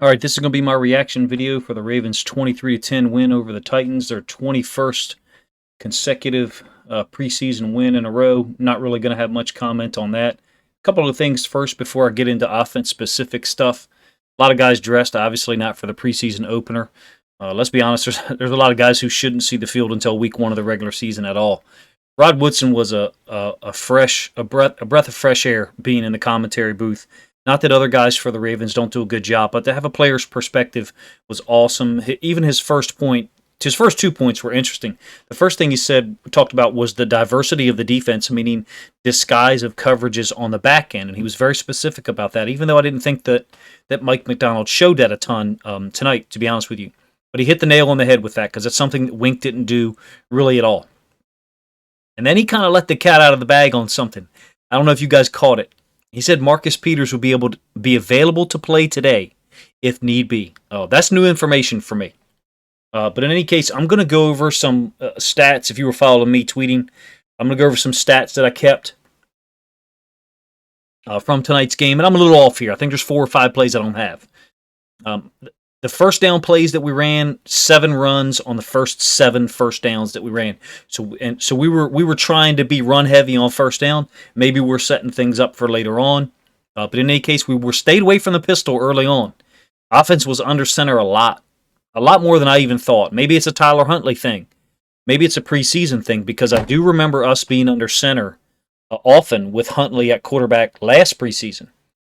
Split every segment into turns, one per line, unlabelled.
All right, this is going to be my reaction video for the Ravens' 23-10 win over the Titans, their 21st consecutive preseason win in a row. Not really going to have much comment on that. A couple of things first before I get into offense-specific stuff. A lot of guys dressed, obviously not for the preseason opener. Let's be honest, there's a lot of guys who shouldn't see the field until week one of the regular season at all. Rod Woodson was a breath of fresh air being in the commentary booth. Not that other guys for the Ravens don't do a good job, but to have a player's perspective was awesome. Even his first 2 points were interesting. The first thing he talked about was the diversity of the defense, meaning disguise of coverages on the back end, and he was very specific about that. Even though I didn't think that Mike McDonald showed that a ton tonight, to be honest with you, but he hit the nail on the head with that because it's something that Wink didn't do really at all. And then he kind of let the cat out of the bag on something. I don't know if you guys caught it. He said Marcus Peters will be able to be available to play today if need be. Oh, that's new information for me. But in any case, I'm going to go over some stats. If you were following me tweeting, I'm going to go over some stats that I kept from tonight's game. And I'm a little off here. I think there's 4 or 5 plays I don't have. The first down plays that we ran, 7 runs on the first 7 first downs that we ran. So we were trying to be run heavy on first down. Maybe we're setting things up for later on. But in any case, we were stayed away from the pistol early on. Offense was under center a lot more than I even thought. Maybe it's a Tyler Huntley thing. Maybe it's a preseason thing because I do remember us being under center often with Huntley at quarterback last preseason.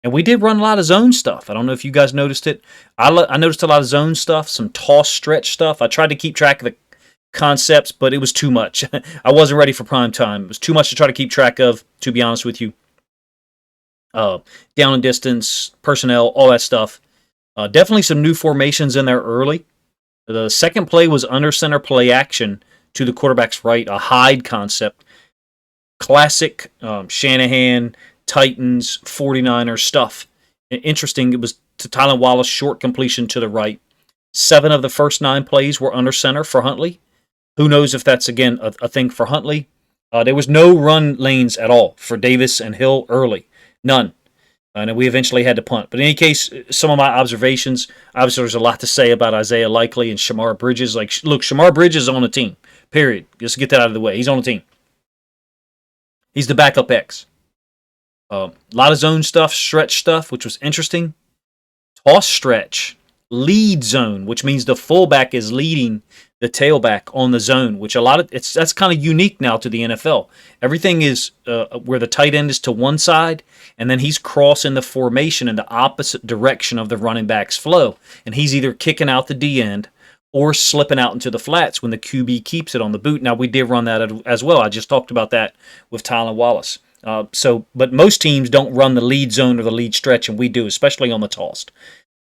And we did run a lot of zone stuff. I don't know if you guys noticed it. I noticed a lot of zone stuff, some toss stretch stuff. I tried to keep track of the concepts, but it was too much. I wasn't ready for prime time. It was too much to try to keep track of, to be honest with you. Down and distance, personnel, all that stuff. Definitely some new formations in there early. The second play was under center play action to the quarterback's right, a hide concept. Classic Shanahan, Titans, 49ers stuff. Interesting, it was to Tylan Wallace, short completion to the right. 7 of the first 9 plays were under center for Huntley. Who knows if that's, again, a thing for Huntley. There was no run lanes at all for Davis and Hill early. None. And we eventually had to punt. But in any case, some of my observations, obviously there's a lot to say about Isaiah Likely and Shamar Bridges. Like, look, Shamar Bridges is on the team, period. Just get that out of the way. He's on the team. He's the backup X. A lot of zone stuff, stretch stuff, which was interesting. Toss stretch, lead zone, which means the fullback is leading the tailback on the zone, which that's kind of unique now to the NFL. Everything is where the tight end is to one side, and then he's crossing the formation in the opposite direction of the running back's flow, and he's either kicking out the D end or slipping out into the flats when the QB keeps it on the boot. Now, we did run that as well. I just talked about that with Tylan Wallace. But most teams don't run the lead zone or the lead stretch, and we do, especially on the tossed.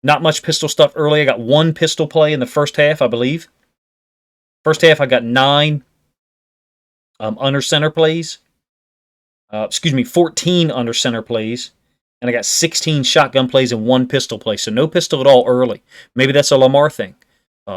Not much pistol stuff early. I got 1 pistol play in the first half, I believe. First half, I got 9 under center plays. 14 under center plays. And I got 16 shotgun plays and 1 pistol play. So no pistol at all early. Maybe that's a Lamar thing.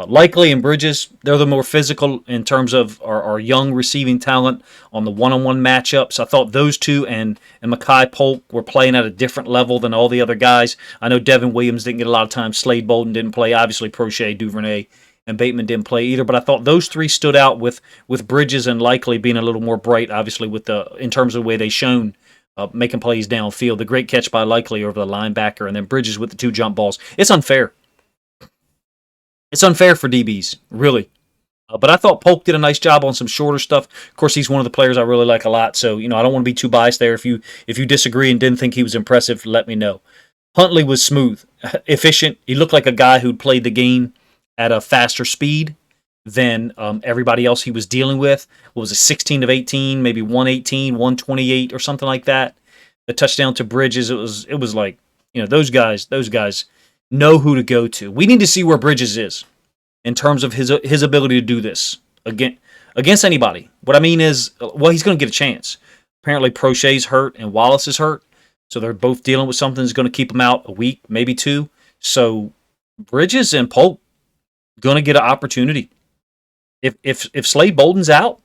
Likely and Bridges, they're the more physical in terms of our young receiving talent on the one-on-one matchups. I thought those two and Mekhi Polk were playing at a different level than all the other guys. I know Devin Williams didn't get a lot of time. Slade Bolden didn't play. Obviously, Prochet, Duvernay, and Bateman didn't play either. But I thought those 3 stood out with Bridges and Likely being a little more bright, obviously, in terms of the way they shone, making plays downfield. The great catch by Likely over the linebacker, and then Bridges with the 2 jump balls. It's unfair. It's unfair for DBs, really. But I thought Polk did a nice job on some shorter stuff. Of course, he's one of the players I really like a lot, so I don't want to be too biased there. If you disagree and didn't think he was impressive, let me know. Huntley was smooth, efficient. He looked like a guy who'd played the game at a faster speed than everybody else he was dealing with. What was it, 16 of 18, maybe 118, 128, or something like that. The touchdown to Bridges, it was like, those guys know who to go to. We need to see where Bridges is in terms of his ability to do this against anybody. What I mean is, well, he's going to get a chance. Apparently, Prochet's hurt and Wallace is hurt, so they're both dealing with something that's going to keep them out a week, maybe 2. So Bridges and Polk going to get an opportunity. If Slade Bolden's out,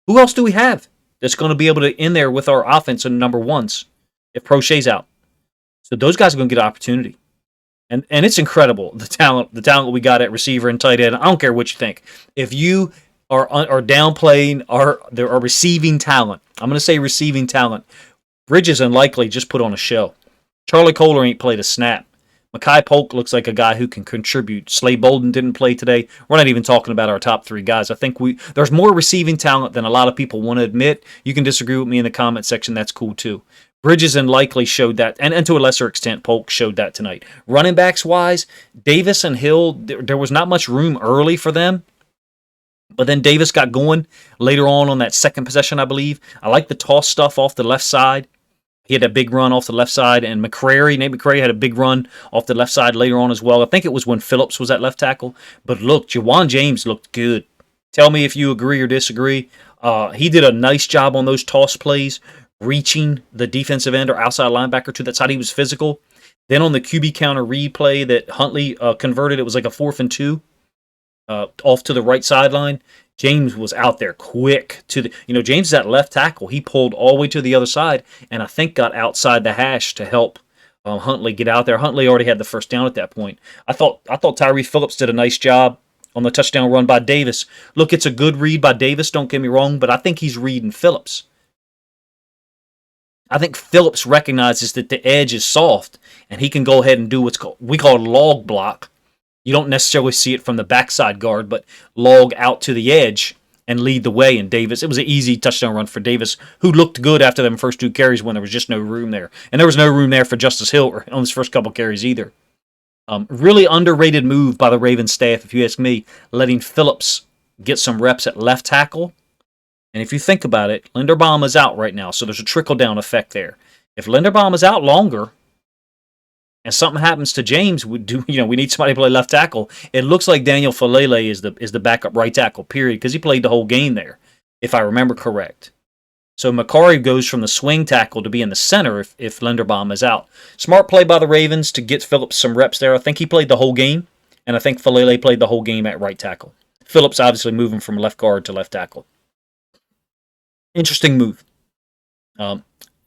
who else do we have that's going to be able to in there with our offense and number ones if Prochet's out? So those guys are going to get an opportunity. And it's incredible the talent we got at receiver and tight end. I don't care what you think. If you are downplaying our receiving talent, I'm going to say receiving talent. Bridges and Likely just put on a show. Charlie Kohler ain't played a snap. Makai Polk looks like a guy who can contribute. Slade Bolden didn't play today. We're not even talking about our top three guys. I think there's more receiving talent than a lot of people want to admit. You can disagree with me in the comment section. That's cool too. Bridges and Likely showed that, and to a lesser extent, Polk showed that tonight. Running backs wise, Davis and Hill, there was not much room early for them. But then Davis got going later on that second possession, I believe. I like the toss stuff off the left side. He had a big run off the left side, and Nate McCrary had a big run off the left side later on as well. I think it was when Phillips was at left tackle. But look, Jawan James looked good. Tell me if you agree or disagree. He did a nice job on those toss plays, reaching the defensive end or outside linebacker to that side. He was physical. Then on the QB counter read play that Huntley converted, it was like a 4th and 2 off to the right sideline. James was out there quick James is at left tackle. He pulled all the way to the other side and I think got outside the hash to help Huntley get out there. Huntley already had the first down at that point. I thought Tyree Phillips did a nice job on the touchdown run by Davis. Look, it's a good read by Davis, don't get me wrong, but I think he's reading Phillips. I think Phillips recognizes that the edge is soft and he can go ahead and do we call log block. You don't necessarily see it from the backside guard, but log out to the edge and lead the way. And Davis, it was an easy touchdown run for Davis, who looked good after them first 2 carries when there was just no room there. And there was no room there for Justice Hill on his first couple carries either. Really underrated move by the Ravens staff, if you ask me, letting Phillips get some reps at left tackle. And if you think about it, Linderbaum is out right now, so there's a trickle-down effect there. If Linderbaum is out longer, and something happens to James, we need somebody to play left tackle. It looks like Daniel Falele is the backup right tackle, period, because he played the whole game there, if I remember correct. So Macari goes from the swing tackle to be in the center if Linderbaum is out. Smart play by the Ravens to get Phillips some reps there. I think he played the whole game, and I think Falele played the whole game at right tackle. Phillips obviously moving from left guard to left tackle. Interesting move.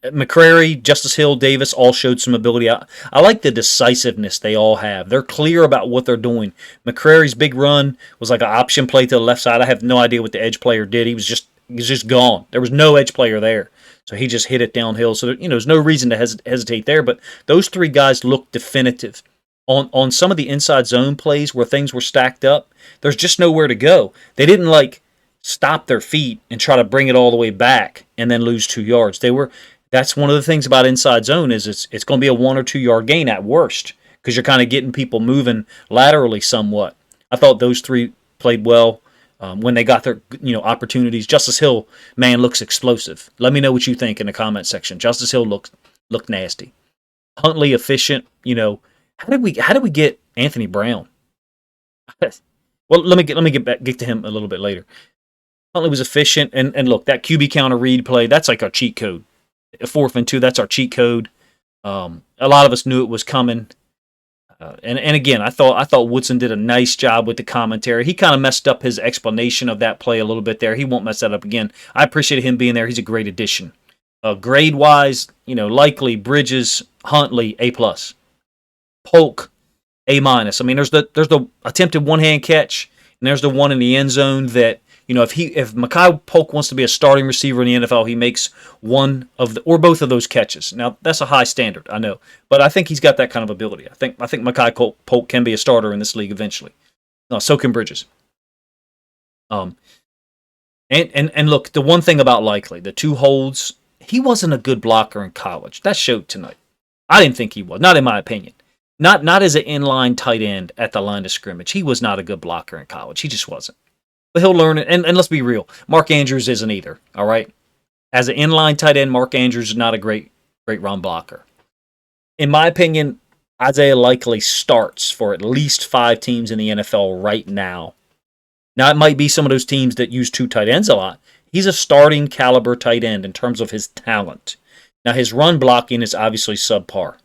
McCrary, Justice Hill, Davis all showed some ability. I like the decisiveness they all have. They're clear about what they're doing. McCrary's big run was like an option play to the left side. I have no idea what the edge player did. He was just gone. There was no edge player there. So he just hit it downhill. So there's no reason to hesitate there. But those 3 guys look definitive. On some of the inside zone plays where things were stacked up, there's just nowhere to go. They didn't stop their feet and try to bring it all the way back and then lose 2 yards. That's one of the things about inside zone is it's going to be a 1 or 2 yard gain at worst because you're kind of getting people moving laterally somewhat. I thought those 3 played well when they got their opportunities. Justice Hill, man, looks explosive. Let me know what you think in the comment section. Justice Hill looked nasty. Huntley efficient. How did we get Anthony Brown? Well, let me get to him a little bit later. Huntley was efficient, and look, that QB counter read play, that's like our cheat code. 4th and 2, that's our cheat code. A lot of us knew it was coming. And again, I thought Woodson did a nice job with the commentary. He kind of messed up his explanation of that play a little bit there. He won't mess that up again. I appreciated him being there. He's a great addition. Grade-wise, Likely, Bridges, Huntley, A+. Polk, A-. I mean, there's the attempted one-hand catch, and there's the one in the end zone that, if Makai Polk wants to be a starting receiver in the NFL, he makes one of or both of those catches. Now, that's a high standard, I know, but I think he's got that kind of ability. I think Makai Polk can be a starter in this league eventually. So can Bridges. And look, the one thing about Likely, the 2 holds, he wasn't a good blocker in college. That showed tonight. I didn't think he was, not in my opinion. Not as an inline tight end at the line of scrimmage. He was not a good blocker in college. He just wasn't. But he'll learn it. And let's be real. Mark Andrews isn't either. All right? As an inline tight end, Mark Andrews is not a great run blocker. In my opinion, Isaiah Likely starts for at least 5 teams in the NFL right now. Now, it might be some of those teams that use 2 tight ends a lot. He's a starting caliber tight end in terms of his talent. Now, his run blocking is obviously subpar.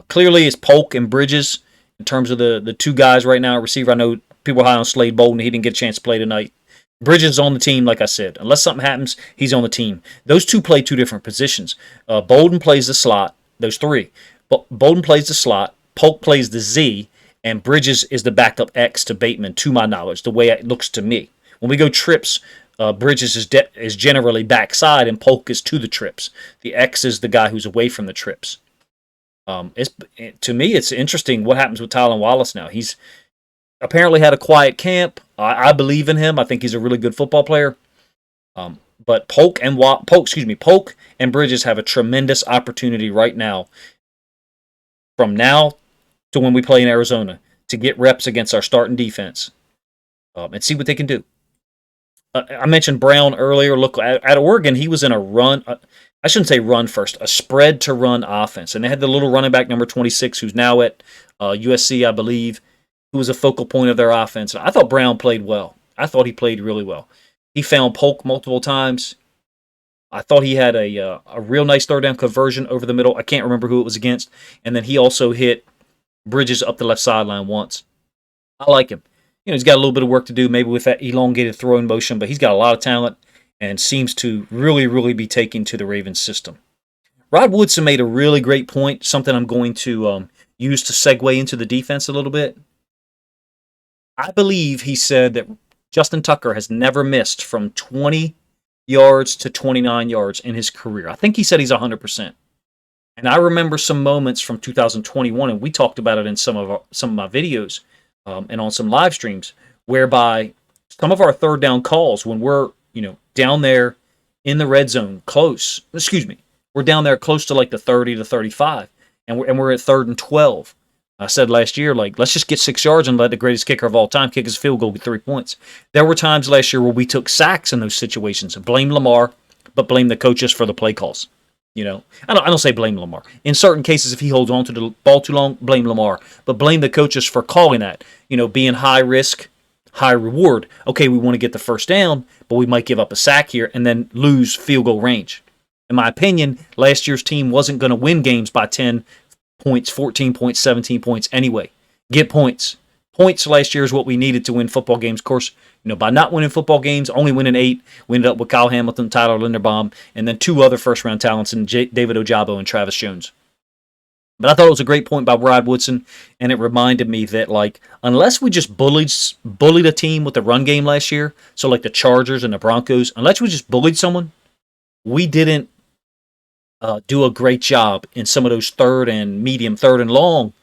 Clearly, it's Polk and Bridges in terms of the 2 guys right now. Receiver, I know people are high on Slade Bolden. He didn't get a chance to play tonight. Bridges is on the team, like I said. Unless something happens, he's on the team. Those 2 play 2 different positions. Bolden plays the slot. Those 3. Bolden plays the slot. Polk plays the Z, and Bridges is the backup X to Bateman, to my knowledge, the way it looks to me. When we go trips, Bridges is generally backside, and Polk is to the trips. The X is the guy who's away from the trips. To me, it's interesting what happens with Tylan Wallace now. He's apparently had a quiet camp. I believe in him. I think he's a really good football player. But Polk and Bridges have a tremendous opportunity right now, from now to when we play in Arizona, to get reps against our starting defense and see what they can do. I mentioned Brown earlier. Look, at Oregon, he was in a run. I shouldn't say run first, a spread to run offense. And they had the little running back, number 26, who's now at USC, I believe, who was a focal point of their offense. I thought Brown played well. I thought he played really well. He found Polk multiple times. I thought he had a real nice third down conversion over the middle. I can't remember who it was against. And then he also hit Bridges up the left sideline once. I like him. He's got a little bit of work to do, maybe with that elongated throwing motion, but he's got a lot of talent and seems to really, really be taking to the Ravens system. Rod Woodson made a really great point, something I'm going to use to segue into the defense a little bit. I believe he said that Justin Tucker has never missed from 20 yards to 29 yards in his career. I think he said he's 100%. And I remember some moments from 2021, and we talked about it in some of my videos and on some live streams, whereby some of our third down calls, when we're down there in the red zone, we're down there close to like the 30 to 35, and we're at 3rd and 12. I said last year, let's just get 6 yards and let the greatest kicker of all time kick his field goal with 3 points. There were times last year where we took sacks in those situations. Blame Lamar, but blame the coaches for the play calls. I don't say blame Lamar. In certain cases, if he holds on to the ball too long, blame Lamar. But blame the coaches for calling that. Being high risk, high reward. Okay, we want to get the first down, but we might give up a sack here and then lose field goal range. In my opinion, last year's team wasn't going to win games by 10 points, 14 points, 17 points anyway. Get points. Points last year is what we needed to win football games. Of course, by not winning football games, only winning 8, we ended up with Kyle Hamilton, Tyler Linderbaum, and then 2 other first-round talents in David Ojabo and Travis Jones. But I thought it was a great point by Rod Woodson, and it reminded me that, unless we just bullied a team with the run game last year, so like the Chargers and the Broncos, unless we just bullied someone, we didn't do a great job in some of those third and long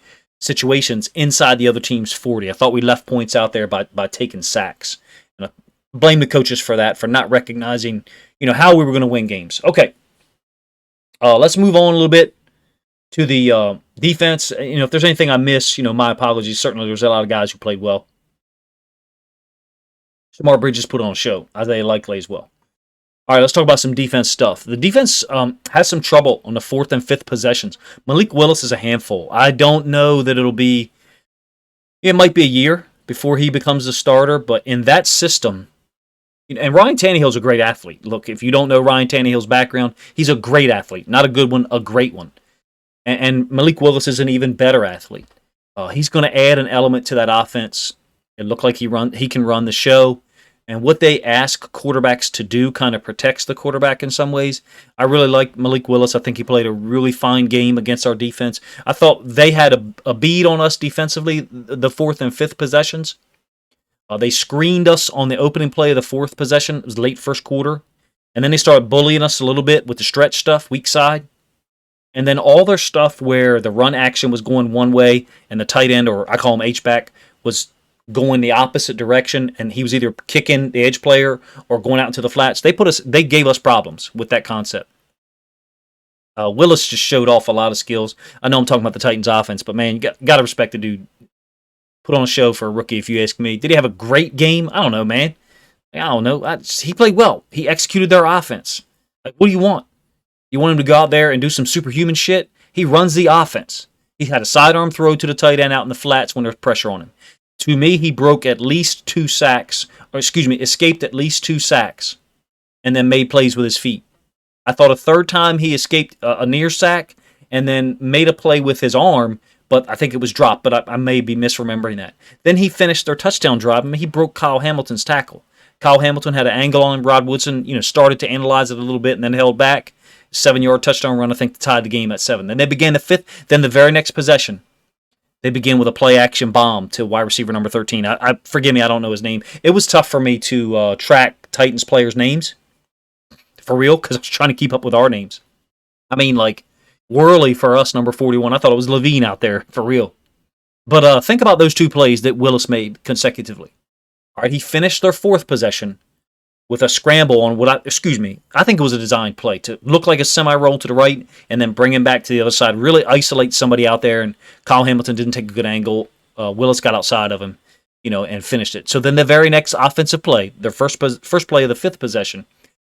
situations inside the other team's 40. I thought we left points out there by taking sacks. And I blame the coaches for that, for not recognizing, how we were going to win games. Okay, let's move on a little bit to the defense. If there's anything I miss, my apologies. Certainly there's a lot of guys who played well. Shamar Bridges put on a show. Isaiah Likely as well. All right, let's talk about some defense stuff. The defense has some trouble on the 4th and 5th possessions. Malik Willis is a handful. I don't know that it might be a year before he becomes a starter, but in that system, and Ryan Tannehill's a great athlete. Look, if you don't know Ryan Tannehill's background, he's a great athlete. Not a good one, a great one. And Malik Willis is an even better athlete. He's going to add an element to that offense. It looked like he can run the show. And what they ask quarterbacks to do kind of protects the quarterback in some ways. I really like Malik Willis. I think he played a really fine game against our defense. I thought they had a bead on us defensively, the 4th and 5th possessions. They screened us on the opening play of the 4th possession. It was late first quarter. And then they started bullying us a little bit with the stretch stuff, weak side. And then all their stuff where the run action was going one way and the tight end, or I call him H-back, was going the opposite direction, and he was either kicking the edge player or going out into the flats. They gave us problems with that concept. Willis just showed off a lot of skills. I know I'm talking about the Titans offense, but man, you got to respect the dude. Put on a show for a rookie, if you ask me. Did he have a great game? I don't know, man. I don't know. He played well. He executed their offense. What do you want? You want him to go out there and do some superhuman shit? He runs the offense. He had a sidearm throw to the tight end out in the flats when there's pressure on him. To me, he broke at least 2 sacks, escaped at least 2 sacks, and then made plays with his feet. I thought a third time he escaped a near sack and then made a play with his arm, but I think it was dropped, but I may be misremembering that. Then he finished their touchdown drive, and he broke Kyle Hamilton's tackle. Kyle Hamilton had an angle on him. Rod Woodson, started to analyze it a little bit and then held back. 7-yard touchdown run, I think, to tie the game at 7. Then they began the 5th. Then the very next possession, They begin with a play action bomb to wide receiver number 13. I forgive me, I don't know his name. It was tough for me to track Titans players' names for real because I was trying to keep up with our names. I mean, like Worley for us, number 41. I thought it was Levine out there for real. But think about those two plays that Willis made consecutively. All right, he finished their fourth possession with a scramble on I think it was a design play to look like a semi-roll to the right and then bring him back to the other side, really isolate somebody out there, and Kyle Hamilton didn't take a good angle. Willis got outside of him, and finished it. So then the very next offensive play, their first play of the fifth possession,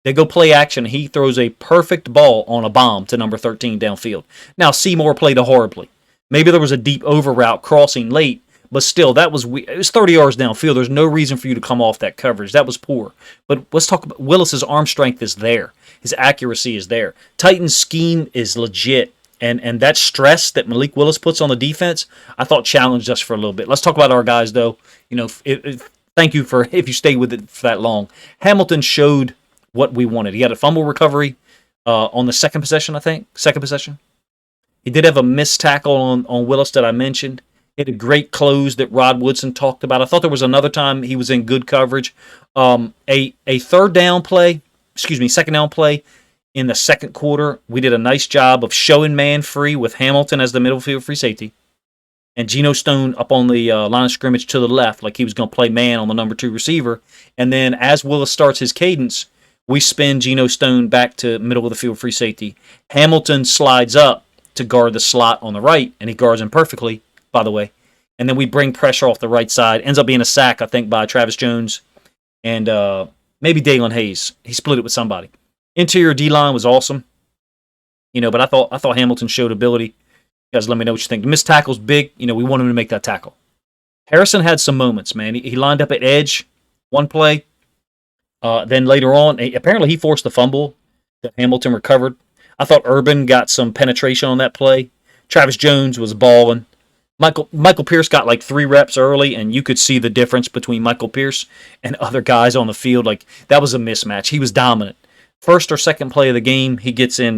they go play action. He throws a perfect ball on a bomb to number 13 downfield. Now, Seymour played it horribly. Maybe there was a deep over route crossing late, but still, it was 30 yards downfield. There's no reason for you to come off that coverage. That was poor. But let's talk about Willis's arm strength is there. His accuracy is there. Titans' scheme is legit. And that stress that Malik Willis puts on the defense, I thought challenged us for a little bit. Let's talk about our guys, though. Thank you if you stayed with it for that long. Hamilton showed what we wanted. He had a fumble recovery on the second possession, I think. Second possession. He did have a missed tackle on Willis that I mentioned. He had a great close that Rod Woodson talked about. I thought there was another time he was in good coverage. A second down play in the second quarter. We did a nice job of showing man free with Hamilton as the middle field free safety. And Geno Stone up on the line of scrimmage to the left, like he was going to play man on the number 2 receiver. And then as Willis starts his cadence, we spin Geno Stone back to middle of the field free safety. Hamilton slides up to guard the slot on the right, and he guards him perfectly, by the way. And then we bring pressure off the right side. Ends up being a sack, I think, by Travis Jones and maybe Dalen Hayes. He split it with somebody. Interior D-line was awesome. But I thought Hamilton showed ability. You guys let me know what you think. The missed tackle's big. We want him to make that tackle. Harrison had some moments, man. He lined up at edge one play. Then later on, apparently he forced the fumble that Hamilton recovered. I thought Urban got some penetration on that play. Travis Jones was balling. Michael Pierce got like 3 reps early, and you could see the difference between Michael Pierce and other guys on the field. Like, that was a mismatch. He was dominant. First or second play of the game, he gets in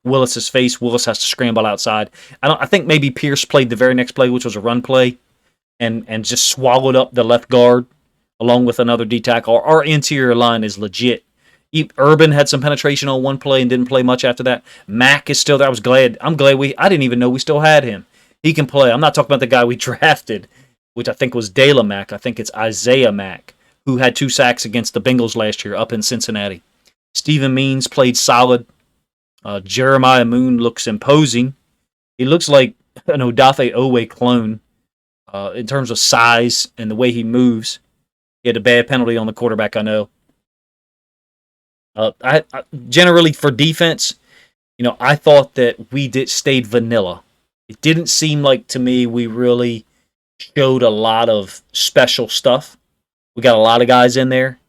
Willis's face. Willis has to scramble outside. I think maybe Pierce played the very next play, which was a run play, and just swallowed up the left guard along with another D tackle. Our interior line is legit. Urban had some penetration on one play and didn't play much after that. Mack is still there. I'm glad I didn't even know we still had him. He can play. I'm not talking about the guy we drafted, which I think was Dela Mack. I think it's Isaiah Mack, who had 2 sacks against the Bengals last year up in Cincinnati. Stephen Means played solid. Jeremiah Moon looks imposing. He looks like an Odafe Owe clone in terms of size and the way he moves. He had a bad penalty on the quarterback, I know. I generally for defense, I thought that we stayed vanilla. It didn't seem like to me we really showed a lot of special stuff. We got a lot of guys in there.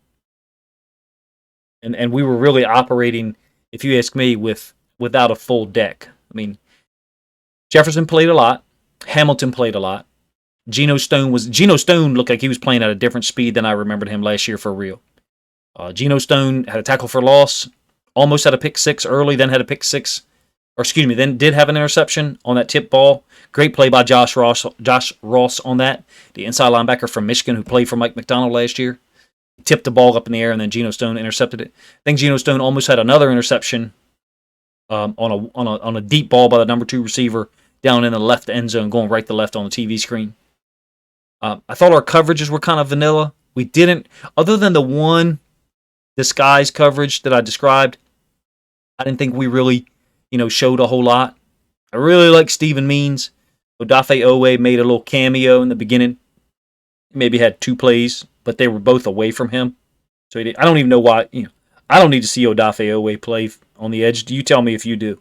And we were really operating, if you ask me, without a full deck. I mean, Jefferson played a lot. Hamilton played a lot. Geno Stone looked like he was playing at a different speed than I remembered him last year for real. Geno Stone had a tackle for loss, almost had a pick 6 early, then had a pick 6. Then did have an interception on that tip ball. Great play by Josh Ross on that, the inside linebacker from Michigan who played for Mike McDonald last year. He tipped the ball up in the air, and then Geno Stone intercepted it. I think Geno Stone almost had another interception on a deep ball by the number 2 receiver down in the left end zone, going right to left on the TV screen. I thought our coverages were kind of vanilla. We didn't, other than the one disguise coverage that I described, I didn't think we really showed a whole lot. I really like Stephen Means. Odafe Owe made a little cameo in the beginning. He maybe had 2 plays, but they were both away from him. So I don't even know why. I don't need to see Odafe Owe play on the edge. You tell me if you do.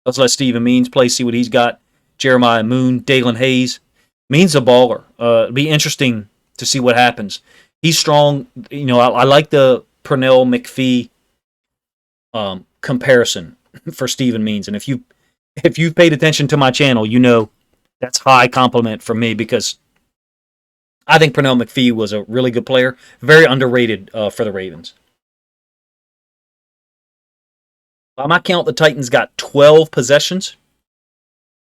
Let's let Stephen Means play, see what he's got. Jeremiah Moon, Dalen Hayes. Means a baller. It'll be interesting to see what happens. He's strong. I like the Pernell McPhee comparison for Stephen Means, and if you've paid attention to my channel, that's high compliment from me because I think Pernell McPhee was a really good player, very underrated for the Ravens. By my count, the Titans got 12 possessions.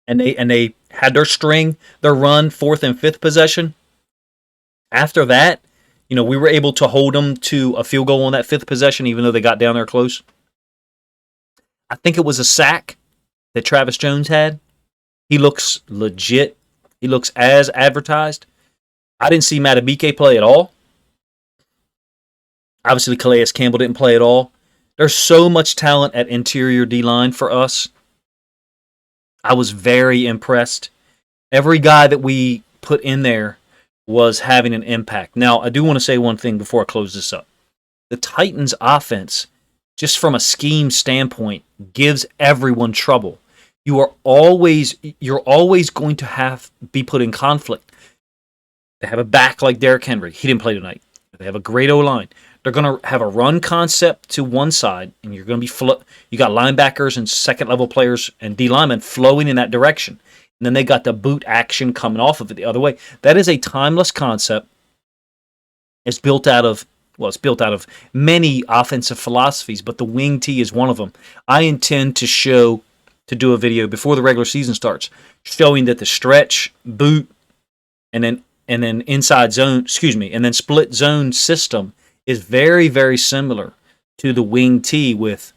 and they had their run, fourth and fifth possession. After that, we were able to hold them to a field goal on that fifth possession, even though they got down there close. I think it was a sack that Travis Jones had. He looks legit. He looks as advertised. I didn't see Matabike play at all. Obviously, Calais Campbell didn't play at all. There's so much talent at interior D-line for us. I was very impressed. Every guy that we put in there was having an impact. Now, I do want to say one thing before I close this up. The Titans' offense, just from a scheme standpoint, gives everyone trouble. You're always going to be put in conflict. They have a back like Derrick Henry. He didn't play tonight. They have a great O-line. They're going to have a run concept to one side, and you're going to be you got linebackers and second-level players and D linemen flowing in that direction. And then they got the boot action coming off of it the other way. That is a timeless concept. It's built out of many offensive philosophies, but the wing tee is one of them. I intend to do a video before the regular season starts, showing that the stretch, boot, and then inside zone, and then split zone system is very, very similar to the wing tee with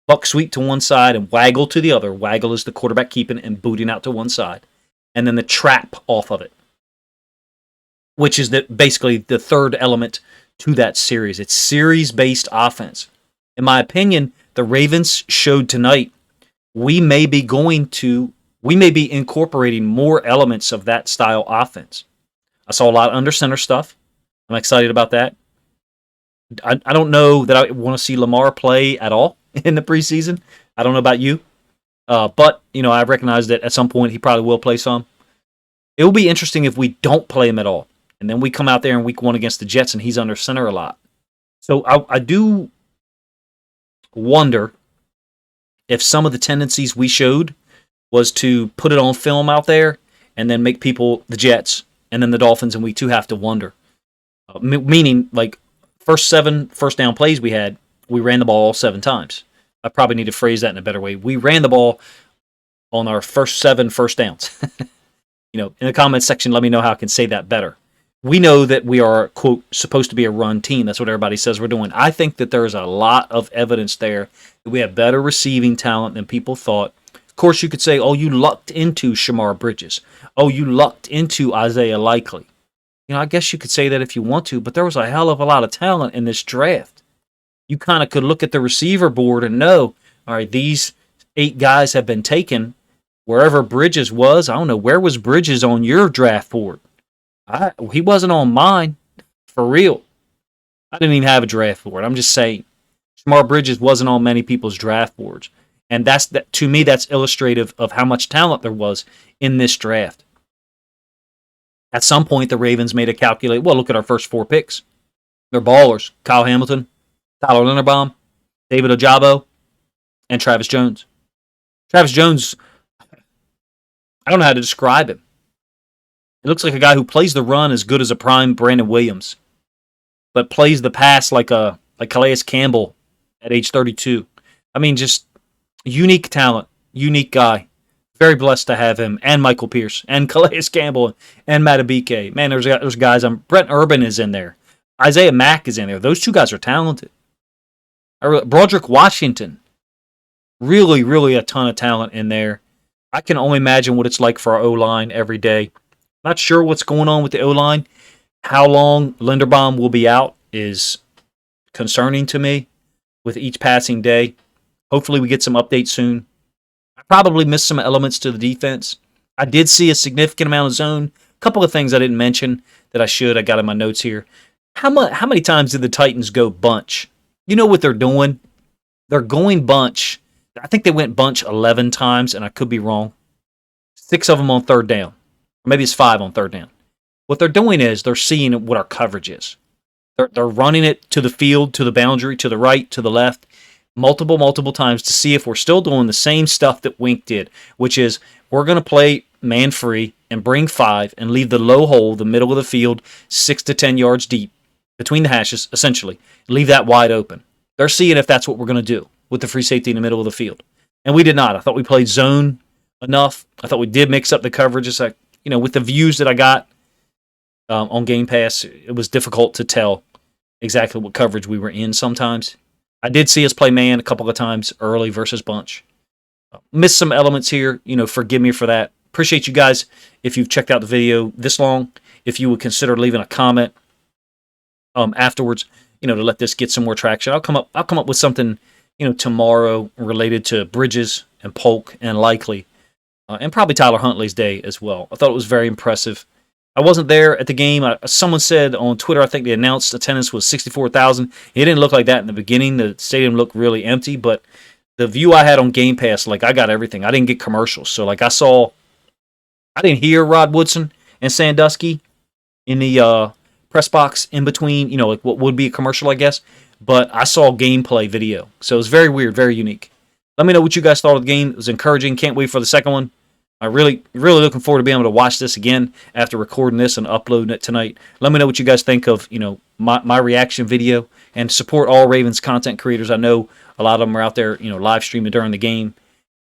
buck sweep to one side and waggle to the other. Waggle is the quarterback keeping and booting out to one side. And then the trap off of it, which is basically the third element to that series. It's series-based offense. In my opinion, the Ravens showed tonight we may be incorporating more elements of that style offense. I saw a lot of under center stuff. I'm excited about that. I don't know that I want to see Lamar play at all in the preseason. I don't know about you. But, I recognize that at some point he probably will play some. It will be interesting if we don't play him at all. And then we come out there in week 1 against the Jets and he's under center a lot. So I do wonder if some of the tendencies we showed was to put it on film out there and then make people, the Jets, and then the Dolphins in week 2 have to wonder. Meaning, like, first 7 first down plays we had, we ran the ball all 7 times. I probably need to phrase that in a better way. We ran the ball on our first 7 first downs. In the comments section, let me know how I can say that better. We know that we are, quote, supposed to be a run team. That's what everybody says we're doing. I think that there's a lot of evidence there that we have better receiving talent than people thought. Of course, you could say, oh, you lucked into Shamar Bridges. Oh, you lucked into Isaiah Likely. I guess you could say that if you want to, but there was a hell of a lot of talent in this draft. You kind of could look at the receiver board and know, all right, these 8 guys have been taken wherever Bridges was. I don't know, where was Bridges on your draft board? He wasn't on mine, for real. I didn't even have a draft board. I'm just saying, Shamar Bridges wasn't on many people's draft boards. And to me, that's illustrative of how much talent there was in this draft. At some point, the Ravens made a calculate. Well, look at our first 4 picks. They're ballers. Kyle Hamilton, Tyler Linderbaum, David Ojabo, and Travis Jones. Travis Jones, I don't know how to describe him. He looks like a guy who plays the run as good as a prime Brandon Williams, but plays the pass like Calais Campbell at age 32. I mean, just unique talent, unique guy. Very blessed to have him, and Michael Pierce, and Calais Campbell, and Matabike. Man, there's guys. Brent Urban is in there. Isaiah Mack is in there. Those 2 guys are talented. Broderick Washington. Really, really a ton of talent in there. I can only imagine what it's like for our O-line every day. Not sure what's going on with the O-line. How long Linderbaum will be out is concerning to me with each passing day. Hopefully we get some updates soon. I probably missed some elements to the defense. I did see a significant amount of zone. A couple of things I didn't mention that I should. I got in my notes here. How many times did the Titans go bunch? You know what they're doing? They're going bunch. I think they went bunch 11 times, and I could be wrong. 6 of them on third down. Or maybe it's 5 on third down. What they're doing is they're seeing what our coverage is. They're running it to the field, to the boundary, to the right, to the left, multiple times to see if we're still doing the same stuff that Wink did, which is we're going to play man-free and bring 5 and leave the low hole, the middle of the field, 6 to 10 yards deep, between the hashes, essentially. Leave that wide open. They're seeing if that's what we're going to do with the free safety in the middle of the field. And we did not. I thought we played zone enough. I thought we did mix up the coverage. It's like, with the views that I got on Game Pass, it was difficult to tell exactly what coverage we were in sometimes. I did see us play man a couple of times early versus bunch. Missed some elements here. Forgive me for that. Appreciate you guys if you've checked out the video this long. If you would consider leaving a comment afterwards, to let this get some more traction. I'll come up with something, tomorrow related to Bridges and Polk and Likely, and probably Tyler Huntley's day as well. I thought it was very impressive. I wasn't there at the game. Someone said on Twitter, I think the announced attendance was 64,000. It didn't look like that in the beginning. The stadium looked really empty, but the view I had on Game Pass, like, I got everything. I didn't get commercials. So, like, I didn't hear Rod Woodson and Sandusky in the press box in between, like what would be a commercial, I guess. But I saw gameplay video. So it was very weird, very unique. Let me know what you guys thought of the game. It was encouraging. Can't wait for the second one. I really looking forward to being able to watch this again after recording this and uploading it tonight. Let me know what you guys think of, my reaction video, and support all Ravens content creators. I know a lot of them are out there, live streaming during the game,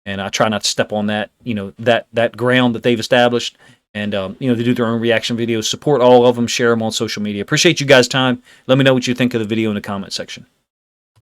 and I try not to step on that, that ground that they've established. And, they do their own reaction videos. Support all of them. Share them on social media. Appreciate you guys' time. Let me know what you think of the video in the comment section.